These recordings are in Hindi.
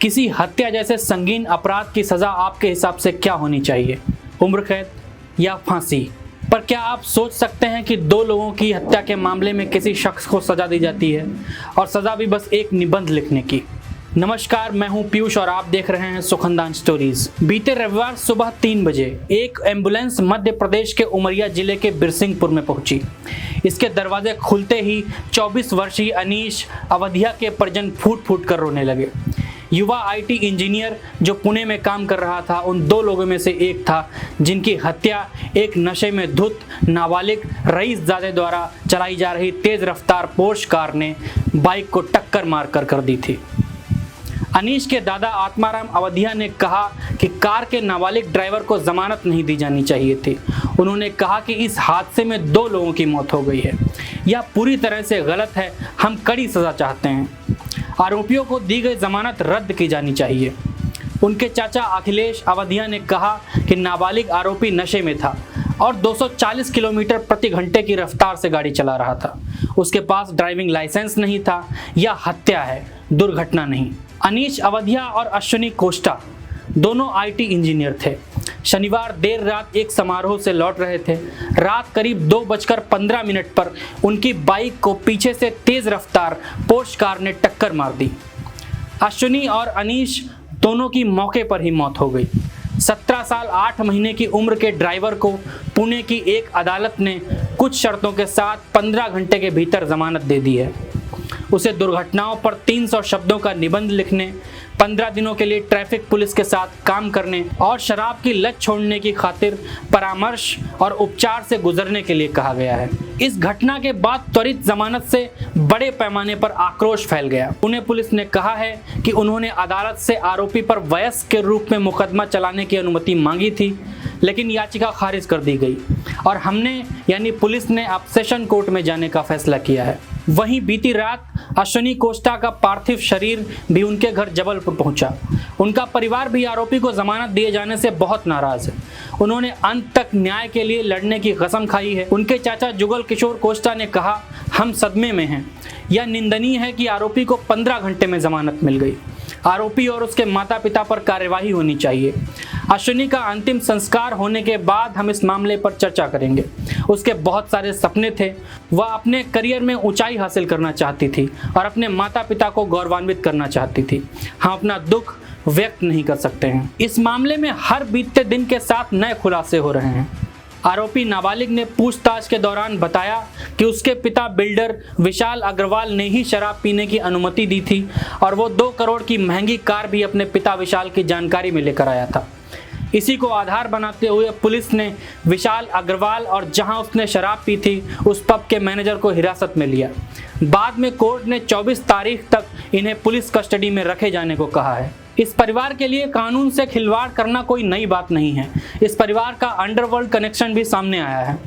किसी हत्या जैसे संगीन अपराध की सज़ा आपके हिसाब से क्या होनी चाहिए? उम्र कैद या फांसी? पर क्या आप सोच सकते हैं कि दो लोगों की हत्या के मामले में किसी शख्स को सज़ा दी जाती है, और सज़ा भी बस एक निबंध लिखने की। नमस्कार, मैं हूं पीयूष और आप देख रहे हैं सुखनदान स्टोरीज। बीते रविवार सुबह 3 बजे एक एम्बुलेंस मध्य प्रदेश के उमरिया जिले के बिरसिंहपुर में पहुंची। इसके दरवाजे खुलते ही 24 वर्षीय अनीश अवधिया के परिजन फूट फूट कर रोने लगे। युवा आईटी इंजीनियर जो पुणे में काम कर रहा था, उन दो लोगों में से एक था जिनकी हत्या एक नशे में धुत नाबालिग रईसजादे द्वारा चलाई जा रही तेज रफ्तार पोर्श कार ने बाइक को टक्कर मारकर कर दी थी। अनीश के दादा आत्माराम अवधिया ने कहा कि कार के नाबालिग ड्राइवर को जमानत नहीं दी जानी चाहिए थी। उन्होंने कहा कि इस हादसे में 2 लोगों की मौत हो गई है। यह पूरी तरह से गलत है। हम कड़ी सज़ा चाहते हैं। आरोपियों को दी गई जमानत रद्द की जानी चाहिए। उनके चाचा अखिलेश अवधिया ने कहा कि नाबालिग आरोपी नशे में था और 240 किलोमीटर प्रति घंटे की रफ्तार से गाड़ी चला रहा था। उसके पास ड्राइविंग लाइसेंस नहीं था। यह हत्या है, दुर्घटना नहीं। अनीश अवधिया और अश्विनी कोष्टा दोनों आईटी इंजीनियर थे। शनिवार देर रात एक समारोह से लौट रहे थे। रात करीब 2:15 पर उनकी बाइक को पीछे से तेज रफ्तार पोर्श कार ने टक्कर मार दी। अश्विनी और अनीश दोनों की मौके पर ही मौत हो गई। 17 साल 8 महीने की उम्र के ड्राइवर को पुणे की एक अदालत ने कुछ शर्तों के साथ 15 घंटे के भीतर जमानत दे दी है। उसे दुर्घटनाओं पर 300 शब्दों का निबंध लिखने, 15 दिनों के लिए ट्रैफिक पुलिस के साथ काम करने और शराब की लत छोड़ने की खातिर परामर्श और उपचार से गुजरने के लिए कहा गया है। इस घटना के बाद त्वरित जमानत से बड़े पैमाने पर आक्रोश फैल गया। पुणे पुलिस ने कहा है कि उन्होंने अदालत से आरोपी पर वयस्क के रूप में मुकदमा चलाने की अनुमति मांगी थी, लेकिन याचिका खारिज कर दी गई और हमने यानी पुलिस ने अब सेशन कोर्ट में जाने का फैसला किया है। वहीं बीती रात अश्विनी कोष्टा का पार्थिव शरीर भी उनके घर जबलपुर पहुंचा। उनका परिवार भी आरोपी को जमानत दिए जाने से बहुत नाराज है। उन्होंने अंत तक न्याय के लिए लड़ने की कसम खाई है। उनके चाचा जुगल किशोर कोष्टा ने कहा, हम सदमे में हैं। यह निंदनीय है कि आरोपी को 15 घंटे में जमानत मिल गई। आरोपी और उसके माता पिता पर कार्यवाही होनी चाहिए। अश्विनी का अंतिम संस्कार होने के बाद हम इस मामले पर चर्चा करेंगे। उसके बहुत सारे सपने थे। वह अपने करियर में ऊंचाई हासिल करना चाहती थी और अपने माता पिता को गौरवान्वित करना चाहती थी। हम अपना दुख व्यक्त नहीं कर सकते हैं। इस मामले में हर बीतते दिन के साथ नए खुलासे हो रहे हैं। आरोपी नाबालिग ने पूछताछ के दौरान बताया कि उसके पिता बिल्डर विशाल अग्रवाल ने ही शराब पीने की अनुमति दी थी और वो 2 करोड़ की महंगी कार भी अपने पिता विशाल की जानकारी में लेकर आया था। इसी को आधार बनाते हुए पुलिस ने विशाल अग्रवाल और जहां उसने शराब पी थी उस पब के मैनेजर को हिरासत में लिया। बाद में कोर्ट ने 24 तारीख तक इन्हें पुलिस कस्टडी में रखे जाने को कहा है। इस परिवार के लिए कानून से खिलवाड़ करना कोई नई बात नहीं है। इस परिवार का अंडरवर्ल्ड कनेक्शन भी सामने आया है।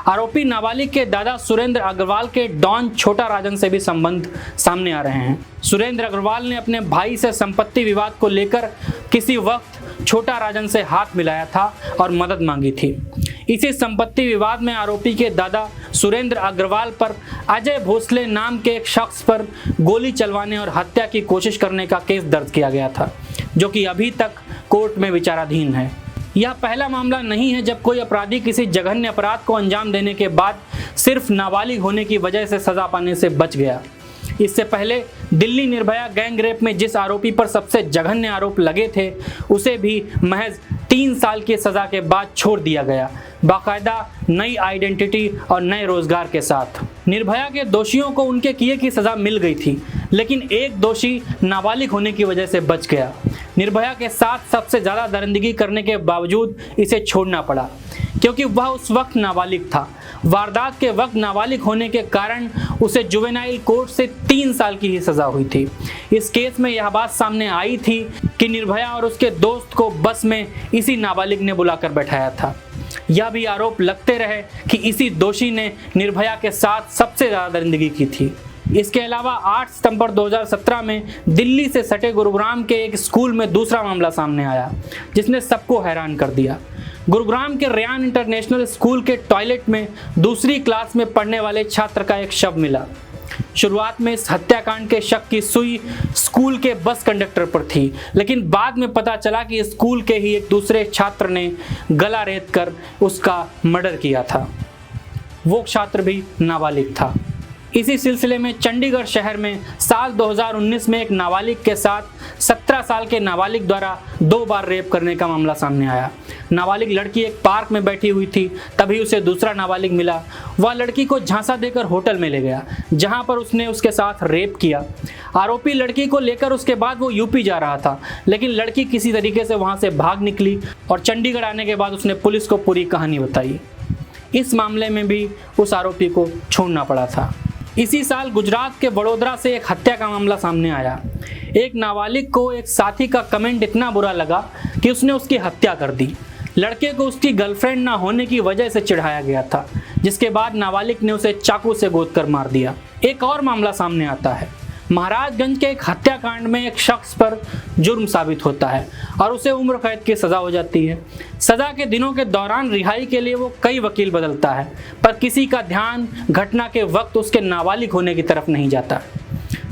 आरोपी नाबालिग के दादा सुरेंद्र अग्रवाल के डॉन छोटा राजन से भी संबंध सामने आ रहे हैं। सुरेंद्र अग्रवाल ने अपने भाई से संपत्ति विवाद को लेकर किसी वक्त छोटा राजन से हाथ मिलाया था और मदद मांगी थी। इसी संपत्ति विवाद में आरोपी के दादा सुरेंद्र अग्रवाल पर अजय भोसले नाम के एक शख्स पर गोली चलवाने और हत्या की कोशिश करने का केस दर्ज किया गया था, जो कि अभी तक कोर्ट में विचाराधीन है। यह पहला मामला नहीं है जब कोई अपराधी किसी जघन्य अपराध को अंजाम देने के बाद सिर्फ नाबालिग होने की वजह से सजा पाने से बच गया। इससे पहले दिल्ली निर्भया गैंग रेप में जिस आरोपी पर सबसे जघन्य आरोप लगे थे, उसे भी महज 3 साल की सजा के बाद छोड़ दिया गया, बाकायदा नई आइडेंटिटी और नए रोजगार के साथ। निर्भया के दोषियों को उनके किए की सजा मिल गई थी, लेकिन एक दोषी नाबालिग होने की वजह से बच गया। निर्भया के साथ सबसे ज़्यादा दरिंदगी करने के बावजूद इसे छोड़ना पड़ा, क्योंकि वह उस वक्त नाबालिग था। वारदात के वक्त नाबालिग होने के कारण उसे जुवेनाइल कोर्ट से 3 साल की ही सज़ा हुई थी। इस केस में यह बात सामने आई थी कि निर्भया और उसके दोस्त को बस में इसी नाबालिग ने बुलाकर बैठाया था। यह भी आरोप लगते रहे कि इसी दोषी ने निर्भया के साथ सबसे ज़्यादा दरिंदगी की थी। इसके अलावा 8 सितंबर 2017 में दिल्ली से सटे गुरुग्राम के एक स्कूल में दूसरा मामला सामने आया, जिसने सबको हैरान कर दिया। गुरुग्राम के रेयान इंटरनेशनल स्कूल के टॉयलेट में दूसरी क्लास में पढ़ने वाले छात्र का एक शव मिला। शुरुआत में इस हत्याकांड के शक की सुई स्कूल के बस कंडक्टर पर थी, लेकिन बाद में पता चला कि स्कूल के ही एक दूसरे छात्र ने गला रेत कर उसका मर्डर किया था। वो छात्र भी नाबालिग था। इसी सिलसिले में चंडीगढ़ शहर में साल 2019 में एक नाबालिग के साथ 17 साल के नाबालिग द्वारा 2 बार रेप करने का मामला सामने आया। नाबालिग लड़की एक पार्क में बैठी हुई थी, तभी उसे दूसरा नाबालिग मिला। वह लड़की को झांसा देकर होटल में ले गया, जहां पर उसने उसके साथ रेप किया। आरोपी लड़की को लेकर उसके बाद वो यूपी जा रहा था, लेकिन लड़की किसी तरीके से वहां से भाग निकली और चंडीगढ़ आने के बाद उसने पुलिस को पूरी कहानी बताई। इस मामले में भी उस आरोपी को छोड़ना पड़ा था। इसी साल गुजरात के वडोदरा से एक हत्या का मामला सामने आया। एक नाबालिग को एक साथी का कमेंट इतना बुरा लगा कि उसने उसकी हत्या कर दी। लड़के को उसकी गर्लफ्रेंड ना होने की वजह से चिढ़ाया गया था, जिसके बाद नाबालिग ने उसे चाकू से गोद कर मार दिया। एक और मामला सामने आता है। महाराजगंज के एक हत्याकांड में एक शख्स पर जुर्म साबित होता है और उसे उम्र कैद की सज़ा हो जाती है। सज़ा के दिनों के दौरान रिहाई के लिए वो कई वकील बदलता है, पर किसी का ध्यान घटना के वक्त उसके नाबालिग होने की तरफ नहीं जाता।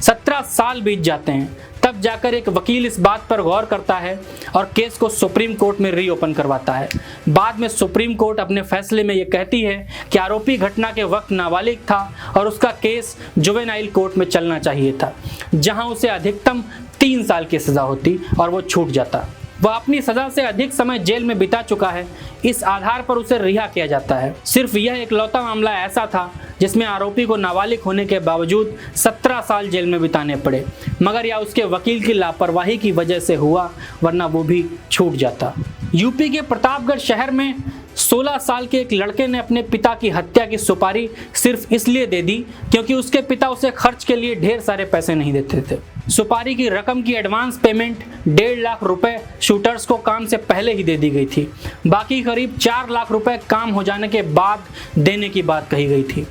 17 साल बीत जाते हैं, तब जाकर एक वकील इस बात पर गौर करता है और केस को सुप्रीम कोर्ट में रीओपन करवाता है। बाद में सुप्रीम कोर्ट अपने फैसले में ये कहती है कि आरोपी घटना के वक्त नाबालिग था और उसका केस जुवेनाइल कोर्ट में चलना चाहिए था, जहां उसे अधिकतम 3 साल की सज़ा होती और वो छूट जाता। वह अपनी सज़ा से अधिक समय जेल में बिता चुका है, इस आधार पर उसे रिहा किया जाता है। सिर्फ यह इकलौता मामला ऐसा था जिसमें आरोपी को नाबालिग होने के बावजूद 17 साल जेल में बिताने पड़े, मगर यह उसके वकील की लापरवाही की वजह से हुआ, वरना वो भी छूट जाता। यूपी के प्रतापगढ़ शहर में 16 साल के एक लड़के ने अपने पिता की हत्या की सुपारी सिर्फ इसलिए दे दी क्योंकि उसके पिता उसे खर्च के लिए ढेर सारे पैसे नहीं देते थे। सुपारी की रकम की एडवांस पेमेंट 1.5 लाख रुपए शूटर्स को काम से पहले ही दे दी गई थी। बाकी करीब 4 लाख रुपए काम हो जाने के बाद देने की बात कही गई थी।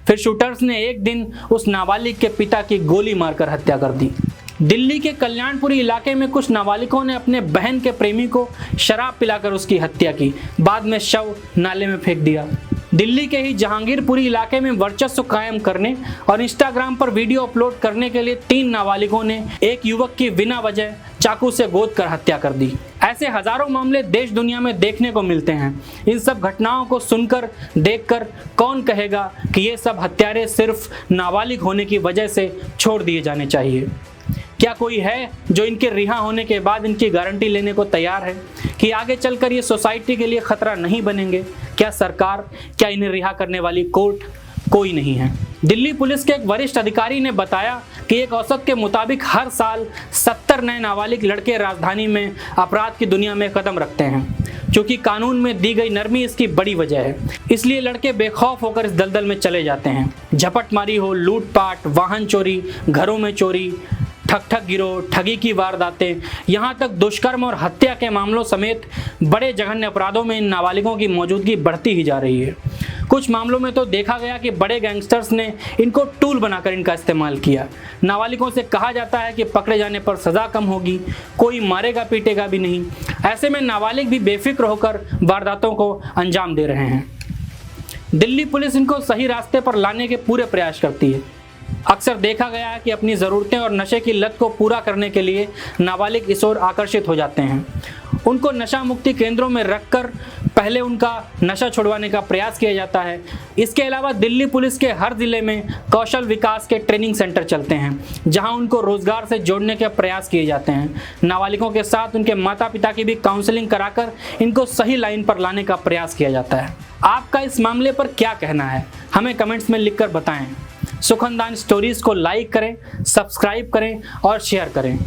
फिर शूटर्स ने एक दिन उस नाबालिग के पिता की गोली मारकर हत्या कर दी। दिल्ली के कल्याणपुरी इलाके में कुछ नाबालिगों ने अपने बहन के प्रेमी को शराब पिलाकर उसकी हत्या की, बाद में शव नाले में फेंक दिया। दिल्ली के ही जहांगीरपुरी इलाके में वर्चस्व कायम करने और इंस्टाग्राम पर वीडियो अपलोड करने के लिए 3 नाबालिगों ने एक युवक की बिना वजह चाकू से गोद कर हत्या कर दी। ऐसे हजारों मामले देश दुनिया में देखने को मिलते हैं। इन सब घटनाओं को सुनकर, देखकर कौन कहेगा कि ये सब हत्यारे सिर्फ नाबालिग होने की वजह से छोड़ दिए जाने चाहिए? क्या कोई है जो इनके रिहा होने के बाद इनकी गारंटी लेने को तैयार है कि आगे चलकर ये सोसाइटी के लिए खतरा नहीं बनेंगे? क्या सरकार, क्या इन्हें रिहा करने वाली कोर्ट? कोई नहीं है। दिल्ली पुलिस के एक वरिष्ठ अधिकारी ने बताया कि एक औसत के मुताबिक हर साल 70 नए नाबालिग लड़के राजधानी में अपराध की दुनिया में कदम रखते हैं। क्योंकि कानून में दी गई नरमी इसकी बड़ी वजह है, इसलिए लड़के बेखौफ होकर इस दलदल में चले जाते हैं। झपटमारी हो, लूटपाट, वाहन चोरी, घरों में चोरी, ठग गिरोह, ठगी की वारदातें, यहाँ तक दुष्कर्म और हत्या के मामलों समेत बड़े जघन्य अपराधों में इन नाबालिगों की मौजूदगी बढ़ती ही जा रही है। कुछ मामलों में तो देखा गया कि बड़े गैंगस्टर्स ने इनको टूल बनाकर इनका इस्तेमाल किया। नाबालिगों से कहा जाता है कि पकड़े जाने पर सज़ा कम होगी, कोई मारेगा पीटेगा भी नहीं। ऐसे में नाबालिग भी बेफिक्र होकर वारदातों को अंजाम दे रहे हैं। दिल्ली पुलिस इनको सही रास्ते पर लाने के पूरे प्रयास करती है। अक्सर देखा गया है कि अपनी ज़रूरतें और नशे की लत को पूरा करने के लिए नाबालिग इस ओर आकर्षित हो जाते हैं। उनको नशा मुक्ति केंद्रों में रखकर पहले उनका नशा छुड़वाने का प्रयास किया जाता है। इसके अलावा दिल्ली पुलिस के हर जिले में कौशल विकास के ट्रेनिंग सेंटर चलते हैं, जहां उनको रोजगार से जोड़ने के प्रयास किए जाते हैं। नाबालिगों के साथ उनके माता पिता की भी काउंसलिंग कराकर इनको सही लाइन पर लाने का प्रयास किया जाता है। आपका इस मामले पर क्या कहना है, हमें कमेंट्स में लिखकर बताएं। सुखनदान स्टोरीज को लाइक करें, सब्सक्राइब करें और शेयर करें।